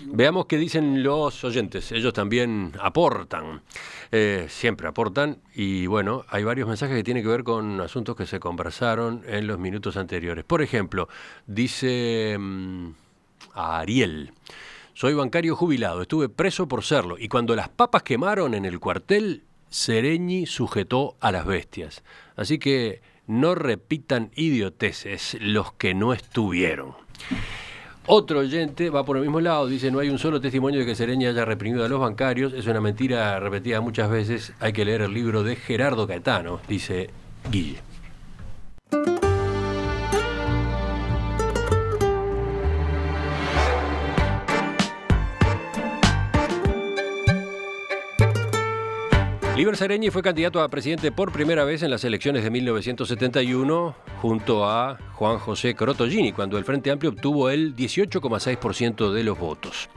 Veamos qué dicen los oyentes. Ellos también aportan, siempre aportan. Y bueno, hay varios mensajes que tienen que ver con asuntos que se conversaron en los minutos anteriores. Por ejemplo, dice a Ariel: soy bancario jubilado, estuve preso por serlo. Y cuando las papas quemaron en el cuartel, Sereñi sujetó a las bestias. Así que no repitan idioteces los que no estuvieron. Otro oyente va por el mismo lado, dice: no hay un solo testimonio de que Sereñi haya reprimido a los bancarios, es una mentira repetida muchas veces, hay que leer el libro de Gerardo Caetano, dice Guille. Líber Sereñi fue candidato a presidente por primera vez en las elecciones de 1971 junto a Juan José Crotogini, cuando el Frente Amplio obtuvo el 18,6% de los votos.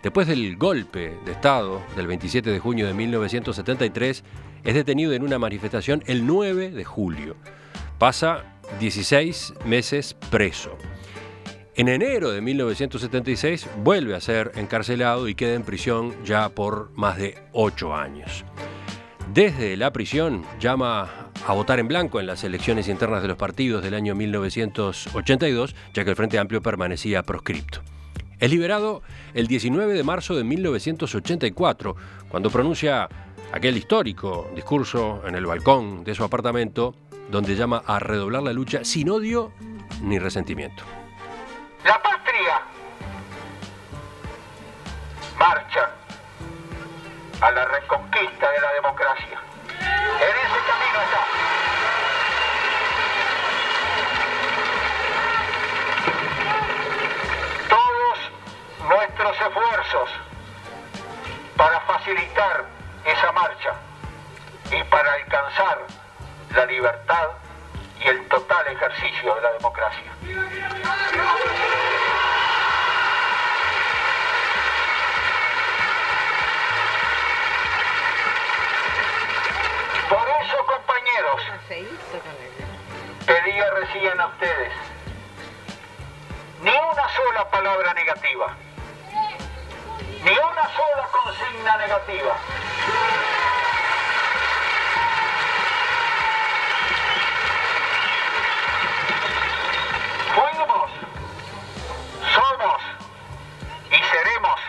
Después del golpe de Estado del 27 de junio de 1973, es detenido en una manifestación el 9 de julio. Pasa 16 meses preso. En enero de 1976 vuelve a ser encarcelado y queda en prisión ya por más de 8 años. Desde la prisión llama a votar en blanco en las elecciones internas de los partidos del año 1982, ya que el Frente Amplio permanecía proscripto. Es liberado el 19 de marzo de 1984, cuando pronuncia aquel histórico discurso en el balcón de su apartamento, donde llama a redoblar la lucha sin odio ni resentimiento. La patria marcha a la reconquista de la democracia. En ese camino está. Todos nuestros esfuerzos para facilitar esa marcha y para alcanzar la libertad y el total ejercicio de la democracia. Por eso, compañeros, pedía recién a ustedes ni una sola palabra negativa, ni una sola consigna negativa. Fuimos, somos y seremos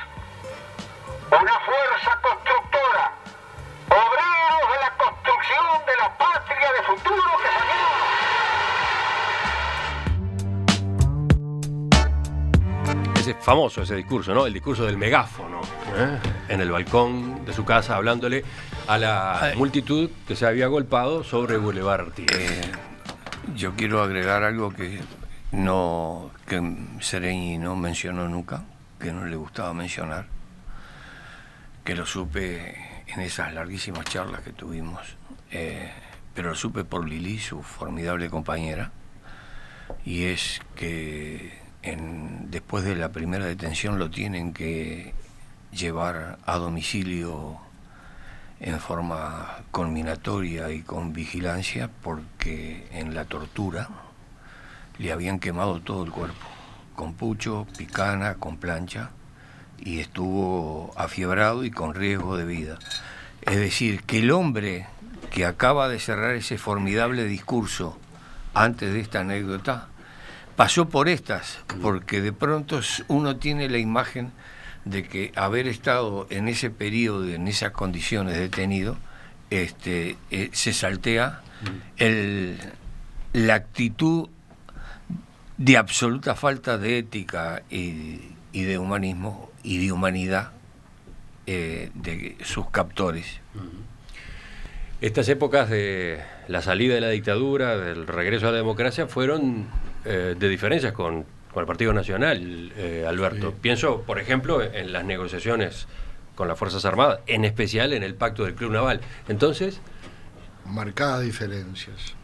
una fuerza constructora, obreros de la construcción de la patria de futuro que soñamos. Es famoso ese discurso, ¿no? El discurso del megáfono, en el balcón de su casa, hablándole a la multitud que se había agolpado sobre Boulevard Artigas. Yo quiero agregar algo que Sereñi no mencionó nunca, que no le gustaba mencionar, que lo supe en esas larguísimas charlas que tuvimos, pero lo supe por Lili, su formidable compañera, y es que después de la primera detención lo tienen que llevar a domicilio en forma conminatoria y con vigilancia, porque en la tortura le habían quemado todo el cuerpo, con pucho, picana, con plancha, y estuvo afiebrado y con riesgo de vida. Es decir, que el hombre que acaba de cerrar ese formidable discurso antes de esta anécdota pasó por estas, porque de pronto uno tiene la imagen de que haber estado en ese periodo, en esas condiciones detenido, se saltea la actitud de absoluta falta de ética y de humanismo y de humanidad de sus captores. Estas épocas de la salida de la dictadura, del regreso a la democracia, fueron de diferencias con el Partido Nacional, Alberto. Sí. Pienso, por ejemplo, en las negociaciones con las Fuerzas Armadas, en especial en el pacto del Club Naval. Entonces, marcadas diferencias.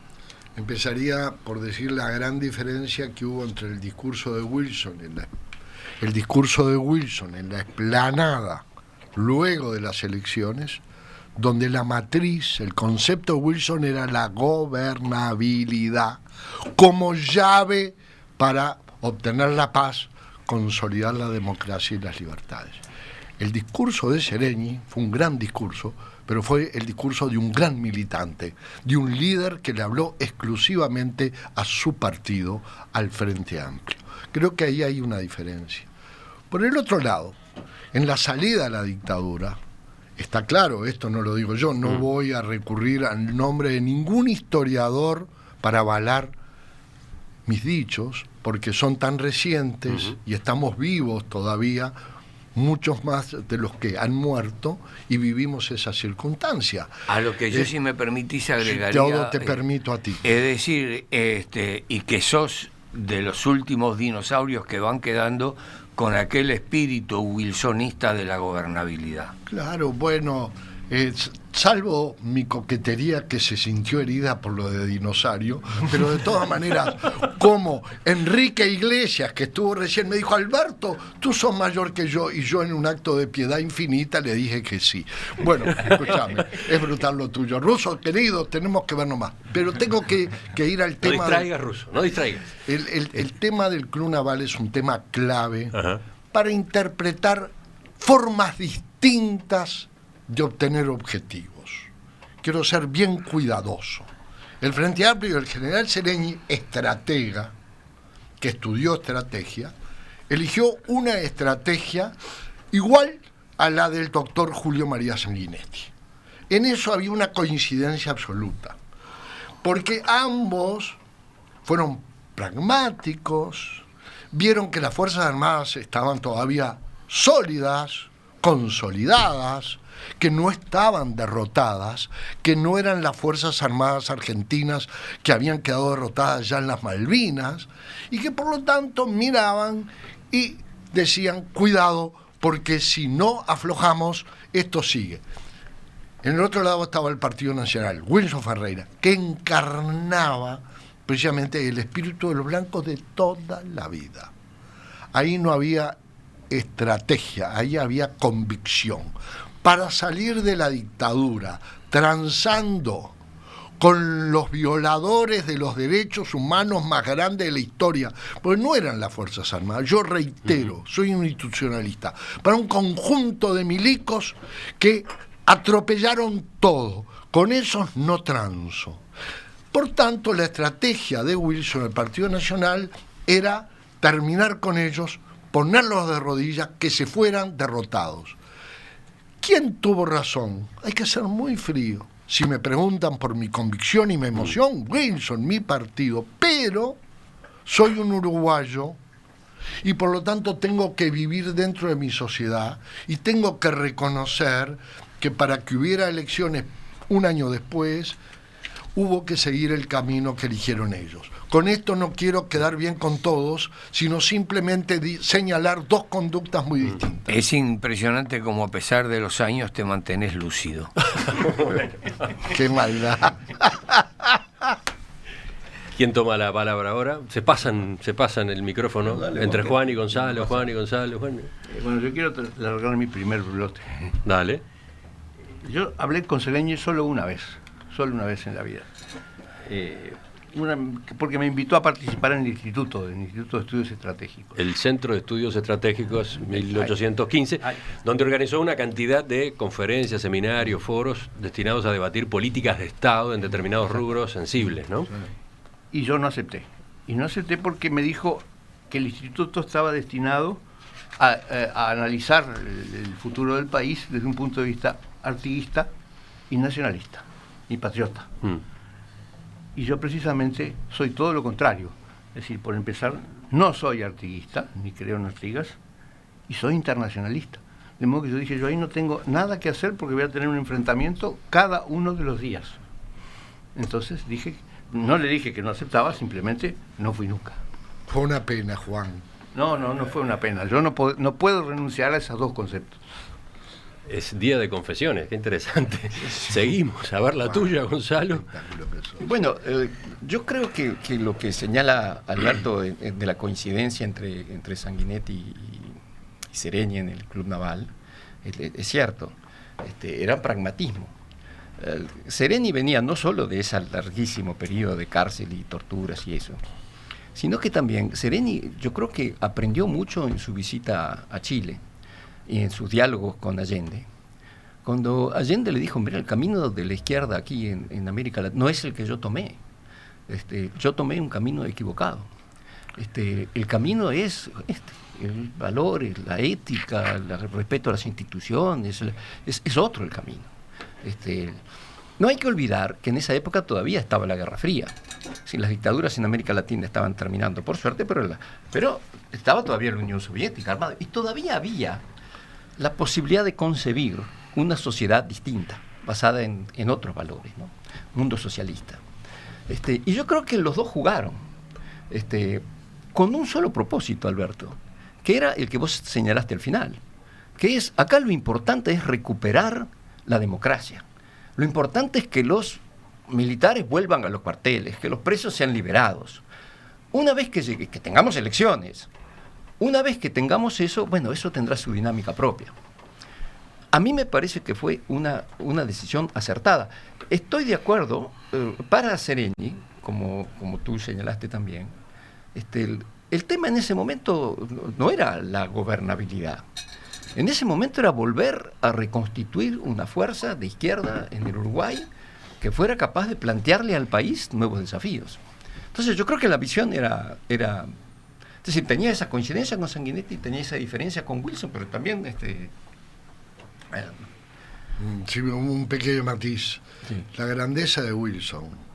Empezaría por decir la gran diferencia que hubo entre el discurso de Wilson en la explanada luego de las elecciones, donde la matriz, el concepto de Wilson era la gobernabilidad como llave para obtener la paz consolidar la democracia y las libertades. El discurso de Seregni fue un gran discurso, pero fue el discurso de un gran militante, de un líder que le habló exclusivamente a su partido, al Frente Amplio. Creo que ahí hay una diferencia. Por el otro lado, en la salida a la dictadura, está claro, esto no lo digo yo, no voy a recurrir al nombre de ningún historiador para avalar mis dichos, porque son tan recientes y estamos vivos todavía, muchos más de los que han muerto, y vivimos esa circunstancia. A lo que yo, si me permitís, agregaría... Todo te permito a ti. Es decir, y que sos de los últimos dinosaurios que van quedando con aquel espíritu wilsonista de la gobernabilidad. Claro, bueno, salvo mi coquetería que se sintió herida por lo de dinosaurio, pero de todas maneras, como Enrique Iglesias, que estuvo recién, me dijo: Alberto, tú sos mayor que yo, y yo en un acto de piedad infinita le dije que sí. Bueno, escúchame, es brutal lo tuyo. Russo, querido, tenemos que vernos más, pero tengo que ir al tema... No distraigas, Russo, no distraigas. El tema del Club Naval es un tema clave para interpretar formas distintas de obtener objetivos. Quiero ser bien cuidadoso. El Frente Amplio y el general Seregni, estratega, que estudió estrategia, eligió una estrategia igual a la del doctor Julio María Sanguinetti. En eso había una coincidencia absoluta, porque ambos fueron pragmáticos, vieron que las Fuerzas Armadas estaban todavía sólidas, consolidadas, que no estaban derrotadas, que no eran las Fuerzas Armadas argentinas que habían quedado derrotadas ya en las Malvinas, y que por lo tanto miraban y decían: cuidado, porque si no aflojamos, esto sigue. En el otro lado estaba el Partido Nacional, Wilson Ferreira, que encarnaba precisamente el espíritu de los blancos de toda la vida. Ahí no había estrategia, ahí había convicción. Para salir de la dictadura, transando con los violadores de los derechos humanos más grandes de la historia, porque no eran las Fuerzas Armadas, yo reitero, soy un institucionalista, para un conjunto de milicos que atropellaron todo, con esos no transo. Por tanto, la estrategia de Wilson, el Partido Nacional, era terminar con ellos, ponerlos de rodillas, que se fueran derrotados. ¿Quién tuvo razón? Hay que ser muy frío. Si me preguntan por mi convicción y mi emoción, Wilson, mi partido, pero soy un uruguayo y por lo tanto tengo que vivir dentro de mi sociedad y tengo que reconocer que para que hubiera elecciones un año después, hubo que seguir el camino que eligieron ellos. Con esto no quiero quedar bien con todos, sino simplemente señalar dos conductas muy distintas. Es impresionante cómo a pesar de los años te mantenés lúcido. ¡Qué maldad! ¿Quién toma la palabra ahora? Se pasan el micrófono entre Juan y Gonzalo, Juan. Bueno, yo quiero largar mi primer bloque. Dale. Yo hablé con Seregni solo una vez en la vida. Porque me invitó a participar en el Instituto de Estudios Estratégicos. El Centro de Estudios Estratégicos 1815, donde organizó una cantidad de conferencias, seminarios, foros destinados a debatir políticas de Estado en determinados rubros sensibles, ¿no? Y yo no acepté. Y no acepté porque me dijo que el instituto estaba destinado a analizar el futuro del país desde un punto de vista artiguista y nacionalista y patriota. Y yo precisamente soy todo lo contrario. Es decir, por empezar, no soy artiguista, ni creo en Artigas, y soy internacionalista. De modo que yo dije, yo ahí no tengo nada que hacer porque voy a tener un enfrentamiento cada uno de los días. Entonces no le dije que no aceptaba, simplemente no fui nunca. Fue una pena, Juan. No fue una pena. Yo no puedo renunciar a esos dos conceptos. Es día de confesiones, qué interesante. Seguimos, a ver la tuya, Gonzalo. Bueno, yo creo que lo que señala Alberto de la coincidencia entre Sanguinetti y Seregni en el Club Naval es cierto, era pragmatismo. Seregni venía no solo de ese larguísimo periodo de cárcel y torturas y eso, sino que también Sereni, yo creo que aprendió mucho en su visita a Chile y en sus diálogos con Allende. Cuando Allende le dijo, mira, el camino de la izquierda aquí en América Latina no es el que yo tomé. Yo tomé un camino equivocado. El camino es el valor, la ética, el respeto a las instituciones, es otro el camino. No hay que olvidar que en esa época todavía estaba la Guerra Fría. Sí, las dictaduras en América Latina estaban terminando, por suerte, pero estaba todavía la Unión Soviética armada. Y todavía había la posibilidad de concebir una sociedad distinta, basada en otros valores, ¿no? Mundo socialista. Y yo creo que los dos jugaron con un solo propósito, Alberto, que era el que vos señalaste al final, que es, acá lo importante es recuperar la democracia. Lo importante es que los militares vuelvan a los cuarteles, que los presos sean liberados. Una vez que tengamos elecciones, una vez que tengamos eso, bueno, eso tendrá su dinámica propia. A mí me parece que fue una decisión acertada. Estoy de acuerdo, para Sereni, como tú señalaste también, el tema en ese momento no era la gobernabilidad. En ese momento era volver a reconstituir una fuerza de izquierda en el Uruguay que fuera capaz de plantearle al país nuevos desafíos. Entonces yo creo que la visión era es decir, tenía esa coincidencia con Sanguinetti, tenía esa diferencia con Wilson, pero también sí, un pequeño matiz. Sí. La grandeza de Wilson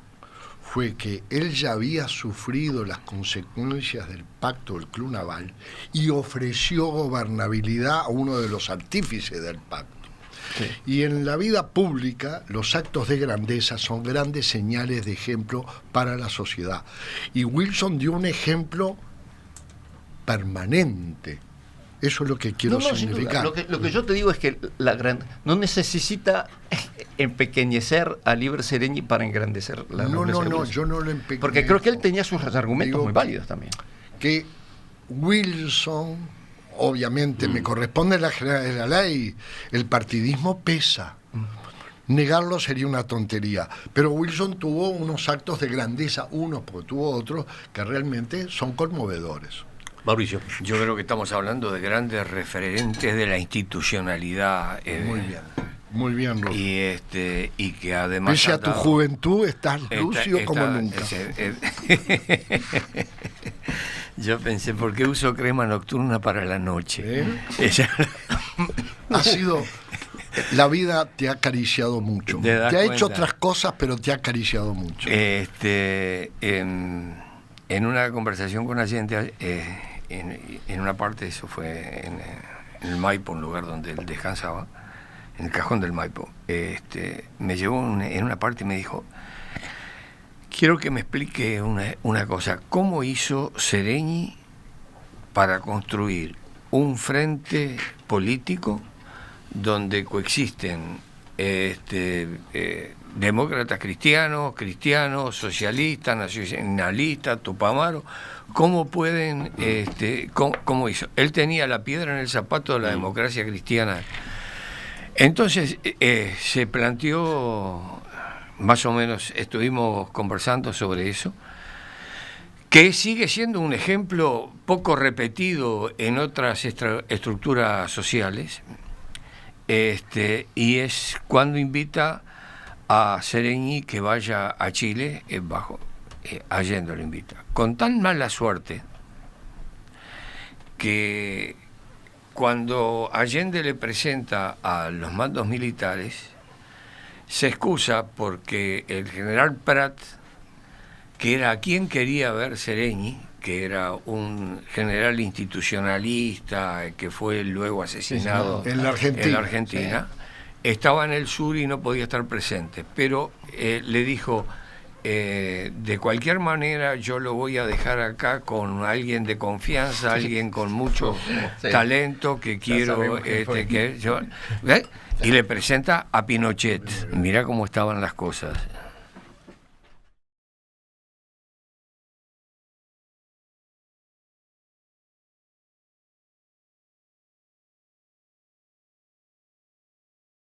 fue que él ya había sufrido las consecuencias del pacto del Club Naval y ofreció gobernabilidad a uno de los artífices del pacto. Sí. Y en la vida pública los actos de grandeza son grandes señales de ejemplo para la sociedad. Y Wilson dio un ejemplo permanente. Eso es lo que quiero significar. Lo que yo te digo es que no necesita empequeñecer a Liber Seregni para engrandecer la nobleza. No, yo no lo empequeñezo. Porque creo que él tenía sus argumentos muy válidos también. Que Wilson, obviamente, me corresponde la generalidad de la ley, el partidismo pesa. Negarlo sería una tontería. Pero Wilson tuvo unos actos de grandeza, unos porque tuvo otros, que realmente son conmovedores. Mauricio. Yo creo que estamos hablando de grandes referentes de la institucionalidad. Muy bien, Ruth. Y que además... Pese a tu juventud, estás lúcido como nunca. Yo pensé, ¿por qué uso crema nocturna para la noche? Ha sido... La vida te ha acariciado mucho. Te ha hecho otras cosas, pero te ha acariciado mucho. En una conversación con Allende, en una parte, eso fue en el Maipo, un lugar donde él descansaba, en el cajón del Maipo, me llevó en una parte y me dijo, quiero que me explique una cosa, ¿cómo hizo Seregni para construir un frente político donde coexisten demócratas cristianos, socialistas, nacionalistas, Tupamaro? ¿Cómo pueden, cómo hizo? Él tenía la piedra en el zapato de la democracia cristiana. Entonces se planteó, más o menos estuvimos conversando sobre eso, que sigue siendo un ejemplo poco repetido en otras estructuras sociales, y es cuando invita a Seregni que vaya a Chile, Allende lo invita, con tan mala suerte que cuando Allende le presenta a los mandos militares, se excusa porque el general Prat, que era a quien quería ver Seregni, que era un general institucionalista que fue luego asesinado en la Argentina, estaba en el sur y no podía estar presente, pero le dijo, de cualquier manera yo lo voy a dejar acá con alguien de confianza, alguien con mucho talento que quiero y le presenta a Pinochet. Mirá cómo estaban las cosas.